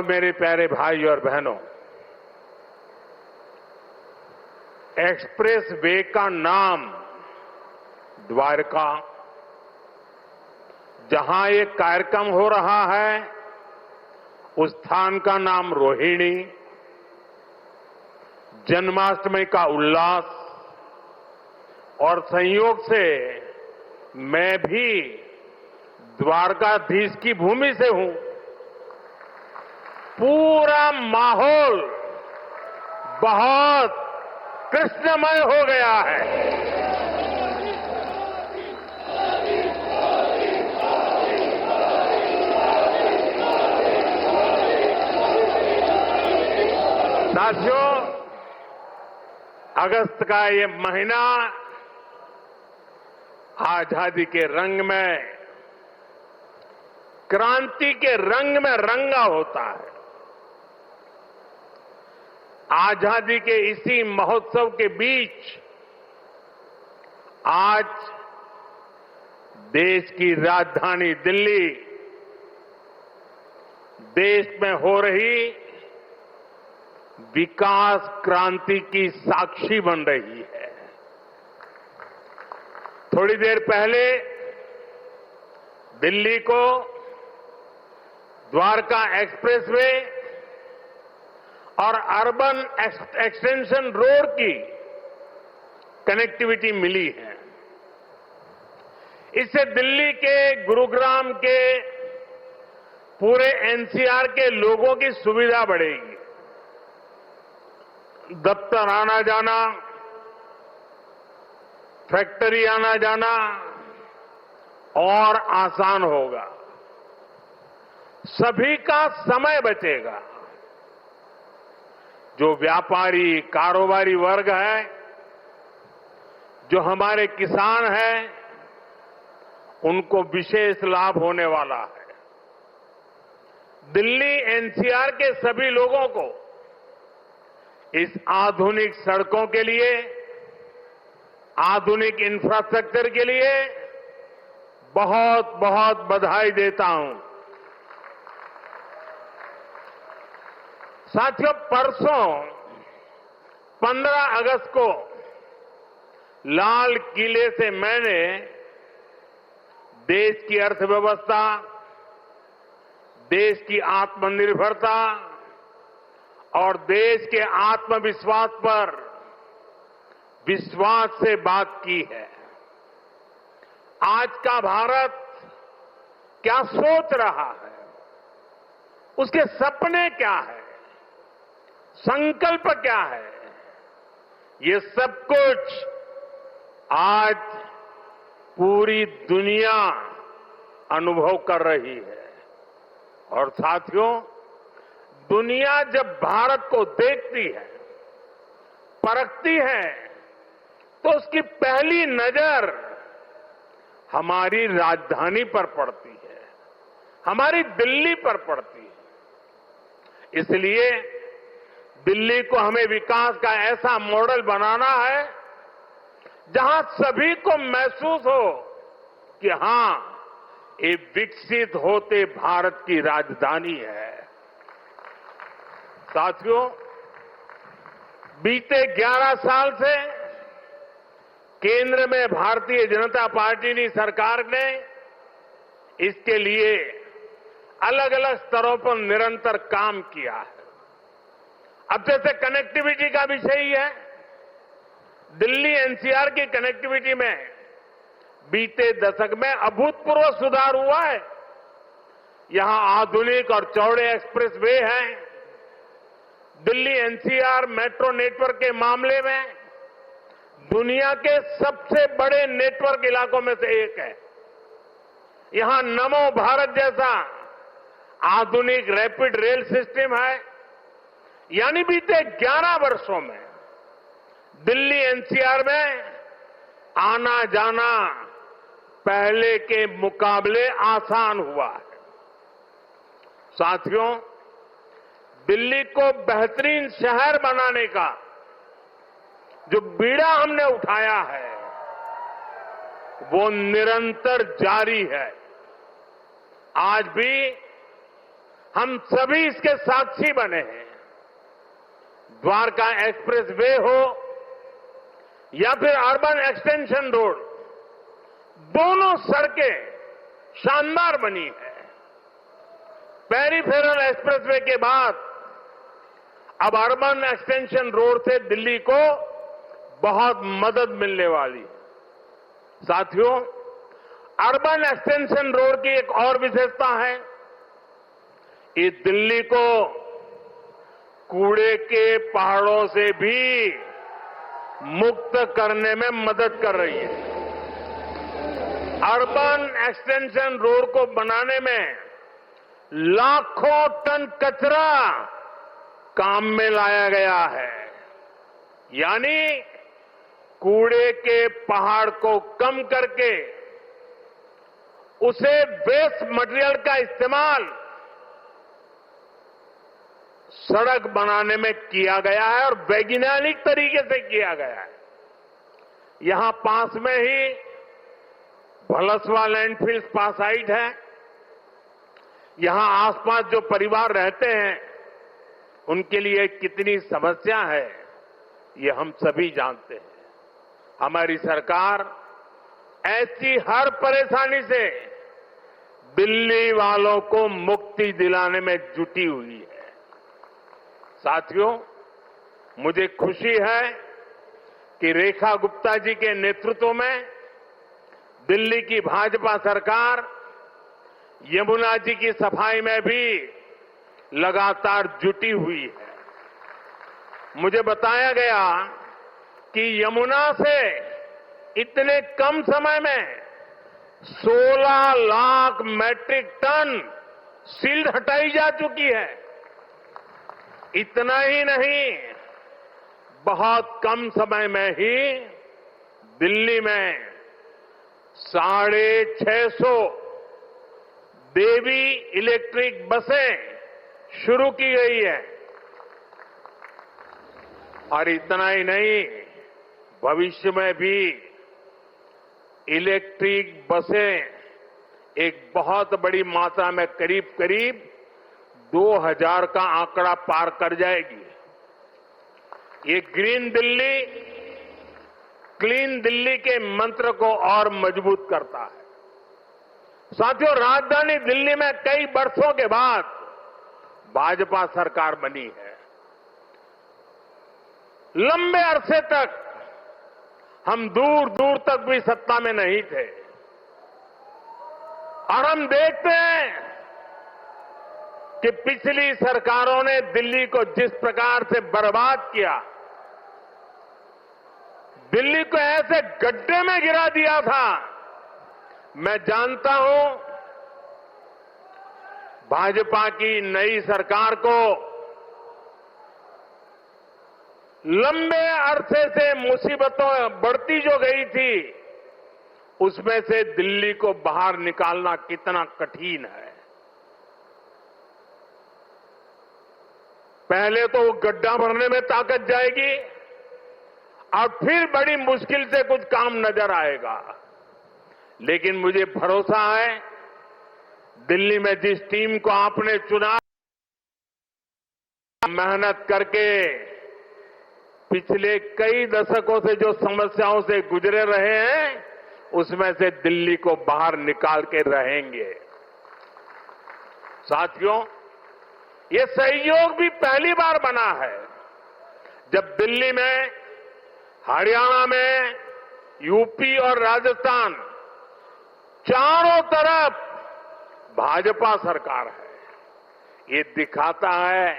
मेरे प्यारे भाई और बहनों, एक्सप्रेस वे का नाम द्वारका, जहां ये कार्यक्रम हो रहा है उस स्थान का नाम रोहिणी, जन्माष्टमी का उल्लास और संयोग से मैं भी द्वारकाधीश की भूमि से हूं। पूरा माहौल बहुत कृष्णमय हो गया है। साथियों, अगस्त का ये महीना आजादी के रंग में, क्रांति के रंग में रंगा होता है। आजादी के इसी महोत्सव के बीच आज देश की राजधानी दिल्ली देश में हो रही विकास क्रांति की साक्षी बन रही है। थोड़ी देर पहले दिल्ली को द्वारका एक्सप्रेसवे और अर्बन एक्सटेंशन रोड की कनेक्टिविटी मिली है। इससे दिल्ली के, गुरुग्राम के, पूरे एनसीआर के लोगों की सुविधा बढ़ेगी। दफ्तर आना जाना, फैक्ट्री आना जाना और आसान होगा। सभी का समय बचेगा। जो व्यापारी, कारोबारी वर्ग है, जो हमारे किसान हैं, उनको विशेष लाभ होने वाला है। दिल्ली एनसीआर के सभी लोगों को इस आधुनिक सड़कों के लिए, आधुनिक इंफ्रास्ट्रक्चर के लिए बहुत बहुत बधाई देता हूं। साथियों, परसों 15 अगस्त को लाल किले से मैंने देश की अर्थव्यवस्था, देश की आत्मनिर्भरता और देश के आत्मविश्वास पर विश्वास से बात की है। आज का भारत क्या सोच रहा है, उसके सपने क्या है, संकल्प क्या है, ये सब कुछ आज पूरी दुनिया अनुभव कर रही है। और साथियों, दुनिया जब भारत को देखती है, परखती है, तो उसकी पहली नजर हमारी राजधानी पर पड़ती है, हमारी दिल्ली पर पड़ती है। इसलिए दिल्ली को हमें विकास का ऐसा मॉडल बनाना है जहां सभी को महसूस हो कि हां, ये विकसित होते भारत की राजधानी है। साथियों, बीते 11 साल से केंद्र में भारतीय जनता पार्टी की सरकार ने इसके लिए अलग अलग स्तरों पर निरंतर काम किया है। अब जैसे कनेक्टिविटी का विषय ही है, दिल्ली एनसीआर की कनेक्टिविटी में बीते दशक में अभूतपूर्व सुधार हुआ है। यहां आधुनिक और चौड़े एक्सप्रेस वे हैं। दिल्ली एनसीआर मेट्रो नेटवर्क के मामले में दुनिया के सबसे बड़े नेटवर्क इलाकों में से एक है। यहां नमो भारत जैसा आधुनिक रैपिड रेल सिस्टम है। यानी बीते 11 वर्षों में दिल्ली एनसीआर में आना जाना पहले के मुकाबले आसान हुआ है। साथियों, दिल्ली को बेहतरीन शहर बनाने का जो बीड़ा हमने उठाया है, वो निरंतर जारी है। आज भी हम सभी इसके साक्षी बने हैं। द्वारका एक्सप्रेस वे हो या फिर अर्बन एक्सटेंशन रोड, दोनों सड़कें शानदार बनी है। पेरिफेरल एक्सप्रेसवे के बाद अब अर्बन एक्सटेंशन रोड से दिल्ली को बहुत मदद मिलने वाली है। साथियों, अर्बन एक्सटेंशन रोड की एक और विशेषता है, ये दिल्ली को कूड़े के पहाड़ों से भी मुक्त करने में मदद कर रही है। अर्बन एक्सटेंशन रोड को बनाने में लाखों टन कचरा काम में लाया गया है, यानी कूड़े के पहाड़ को कम करके उसे वेस्ट मटेरियल का इस्तेमाल सड़क बनाने में किया गया है और वैज्ञानिक तरीके से किया गया है। यहां पास में ही भलसवा लैंडफिल स्पा साइट है। यहां आसपास जो परिवार रहते हैं उनके लिए कितनी समस्या है ये हम सभी जानते हैं। हमारी सरकार ऐसी हर परेशानी से दिल्ली वालों को मुक्ति दिलाने में जुटी हुई है। साथियों, मुझे खुशी है कि रेखा गुप्ता जी के नेतृत्व में दिल्ली की भाजपा सरकार यमुना जी की सफाई में भी लगातार जुटी हुई है। मुझे बताया गया कि यमुना से इतने कम समय में 16 लाख मैट्रिक टन सील्ड हटाई जा चुकी है। इतना ही नहीं, बहुत कम समय में ही दिल्ली में 650 देवी इलेक्ट्रिक बसें शुरू की गई है। और इतना ही नहीं, भविष्य में भी इलेक्ट्रिक बसें एक बहुत बड़ी मात्रा में करीब करीब 2000 का आंकड़ा पार कर जाएगी। ये ग्रीन दिल्ली, क्लीन दिल्ली के मंत्र को और मजबूत करता है। साथियों, राजधानी दिल्ली में कई वर्षों के बाद भाजपा सरकार बनी है। लंबे अरसे तक हम दूर दूर तक भी सत्ता में नहीं थे और हम देखते हैं कि पिछली सरकारों ने दिल्ली को जिस प्रकार से बर्बाद किया, दिल्ली को ऐसे गड्ढे में गिरा दिया था। मैं जानता हूं भाजपा की नई सरकार को लंबे अरसे से मुसीबतों बढ़ती जो गई थी उसमें से दिल्ली को बाहर निकालना कितना कठिन है। पहले तो वो गड्ढा भरने में ताकत जाएगी और फिर बड़ी मुश्किल से कुछ काम नजर आएगा। लेकिन मुझे भरोसा है दिल्ली में जिस टीम को आपने चुना, मेहनत करके पिछले कई दशकों से जो समस्याओं से गुजरे रहे हैं उसमें से दिल्ली को बाहर निकाल के रहेंगे। साथियों, ये सहयोग भी पहली बार बना है जब दिल्ली में, हरियाणा में, यूपी और राजस्थान चारों तरफ भाजपा सरकार है। ये दिखाता है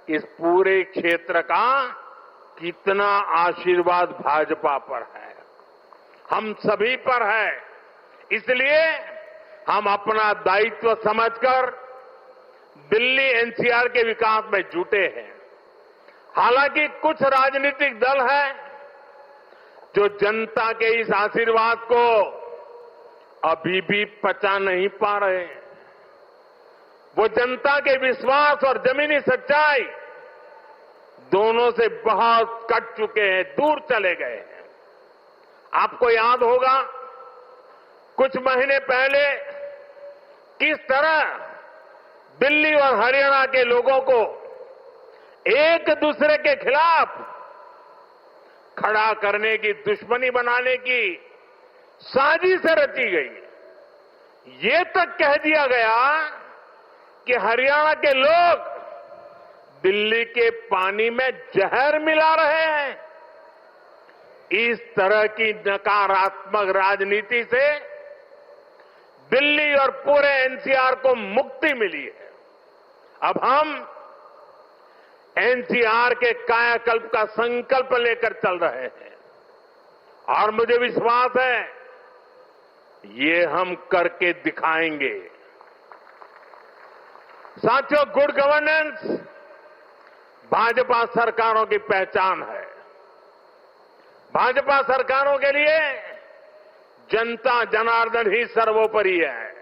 इस पूरे क्षेत्र का कितना आशीर्वाद भाजपा पर है, हम सभी पर है। इसलिए हम अपना दायित्व समझकर दिल्ली एनसीआर के विकास में जुटे हैं। हालांकि कुछ राजनीतिक दल हैं जो जनता के इस आशीर्वाद को अभी भी पचा नहीं पा रहे। वो जनता के विश्वास और जमीनी सच्चाई दोनों से बहुत कट चुके हैं, दूर चले गए हैं। आपको याद होगा कुछ महीने पहले किस तरह दिल्ली और हरियाणा के लोगों को एक दूसरे के खिलाफ खड़ा करने की, दुश्मनी बनाने की साजिश रची गई। ये तक कह दिया गया कि हरियाणा के लोग दिल्ली के पानी में जहर मिला रहे हैं। इस तरह की नकारात्मक राजनीति से दिल्ली और पूरे एनसीआर को मुक्ति मिली है। अब हम एनसीआर के कायाकल्प का संकल्प लेकर चल रहे हैं और मुझे विश्वास है ये हम करके दिखाएंगे। साथियों, गुड गवर्नेंस भाजपा सरकारों की पहचान है। भाजपा सरकारों के लिए जनता जनार्दन ही सर्वोपरि है।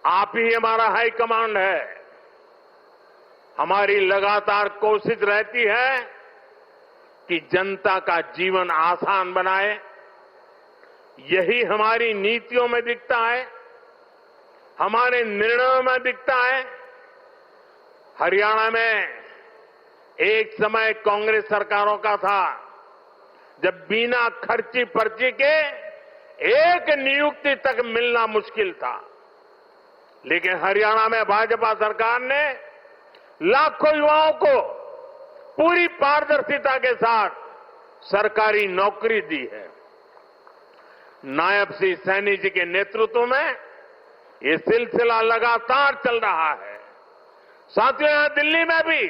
आप ही हमारा हाईकमांड है। हमारी लगातार कोशिश रहती है कि जनता का जीवन आसान बनाए। यही हमारी नीतियों में दिखता है, हमारे निर्णयों में दिखता है। हरियाणा में एक समय कांग्रेस सरकारों का था जब बिना खर्ची पर्ची के एक नियुक्ति तक मिलना मुश्किल था, लेकिन हरियाणा में भाजपा सरकार ने लाखों युवाओं को पूरी पारदर्शिता के साथ सरकारी नौकरी दी है। नायब श्री सैनी जी के नेतृत्व में ये सिलसिला लगातार चल रहा है। साथियों, यहां दिल्ली में भी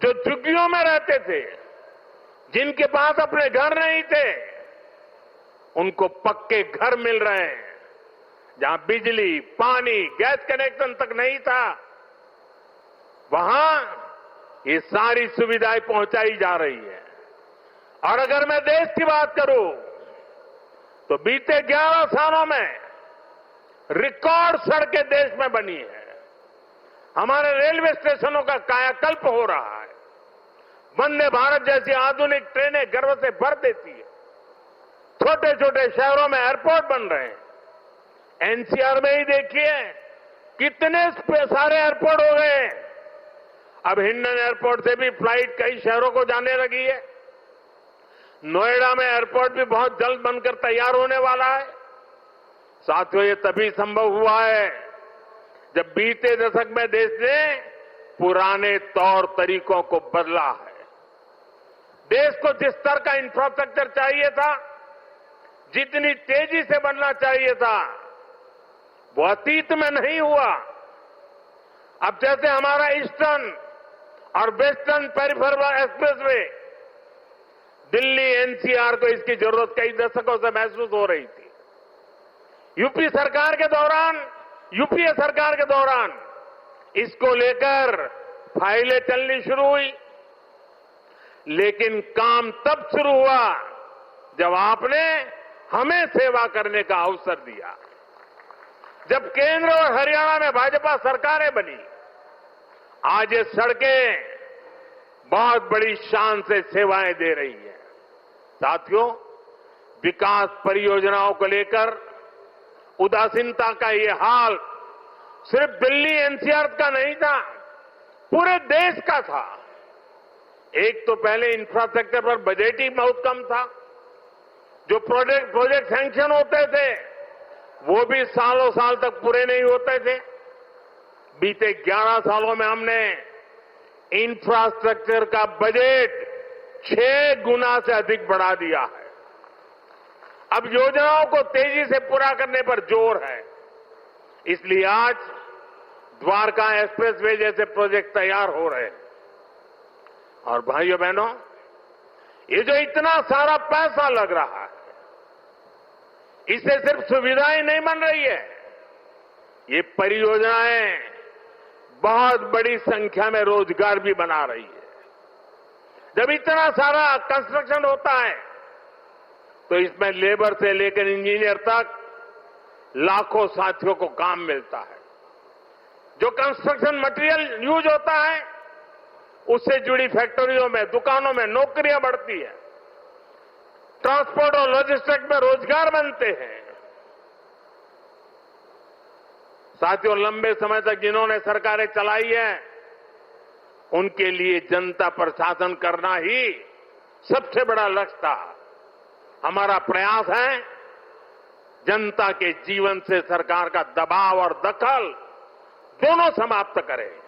जो झुग्गियों में रहते थे, जिनके पास अपने घर नहीं थे, उनको पक्के घर मिल रहे हैं। जहां बिजली, पानी, गैस कनेक्शन तक नहीं था, वहां ये सारी सुविधाएं पहुंचाई जा रही है। और अगर मैं देश की बात करूं तो बीते 11 सालों में रिकॉर्ड सड़कें देश में बनी है। हमारे रेलवे स्टेशनों का कायाकल्प हो रहा है। वंदे भारत जैसी आधुनिक ट्रेनें गर्व से भर देती है। छोटे छोटे शहरों में एयरपोर्ट बन रहे हैं। एनसीआर में ही देखिए कितने सारे एयरपोर्ट हो गए। अब हिंडन एयरपोर्ट से भी फ्लाइट कई शहरों को जाने लगी है। नोएडा में एयरपोर्ट भी बहुत जल्द बनकर तैयार होने वाला है। साथियों, ये तभी संभव हुआ है जब बीते दशक में देश ने पुराने तौर तरीकों को बदला है। देश को जिस स्तर का इंफ्रास्ट्रक्चर चाहिए था, जितनी तेजी से बनना चाहिए था, वो अतीत में नहीं हुआ। अब जैसे हमारा ईस्टर्न और western peripheral expressway, Delhi NCR को इसकी जरूरत कई दशकों से महसूस हो रही थी। यूपीए सरकार के दौरान इसको लेकर फाइलें चलनी शुरू हुई, लेकिन काम तब शुरू हुआ जब आपने हमें सेवा करने का अवसर दिया। जब केंद्र और हरियाणा में भाजपा सरकारें बनी, आज ये सड़कें बहुत बड़ी शान से सेवाएं दे रही हैं। साथियों, विकास परियोजनाओं को लेकर उदासीनता का ये हाल सिर्फ दिल्ली एनसीआर का नहीं था, पूरे देश का था। एक तो पहले इंफ्रास्ट्रक्चर पर बजट ही बहुत कम था। जो प्रोजेक्ट सैंक्शन होते थे वो भी सालों साल तक पूरे नहीं होते थे। बीते 11 सालों में हमने इंफ्रास्ट्रक्चर का बजट 6 गुना से अधिक बढ़ा दिया है। अब योजनाओं को तेजी से पूरा करने पर जोर है। इसलिए आज द्वारका एक्सप्रेसवे जैसे प्रोजेक्ट तैयार हो रहे हैं। और भाइयों बहनों, ये जो इतना सारा पैसा लग रहा है, इससे सिर्फ सुविधाएं नहीं बन रही है, ये परियोजनाएं बहुत बड़ी संख्या में रोजगार भी बना रही है। जब इतना सारा कंस्ट्रक्शन होता है तो इसमें लेबर से लेकर इंजीनियर तक लाखों साथियों को काम मिलता है। जो कंस्ट्रक्शन मटेरियल यूज होता है उससे जुड़ी फैक्ट्रियों में, दुकानों में नौकरियां बढ़ती है। ट्रांसपोर्ट और लॉजिस्टिक्स में रोजगार बनते हैं। साथियों, लंबे समय तक जिन्होंने सरकारें चलाई है, उनके लिए जनता पर शासन करना ही सबसे बड़ा लक्ष्य था। हमारा प्रयास है जनता के जीवन से सरकार का दबाव और दखल दोनों समाप्त करें।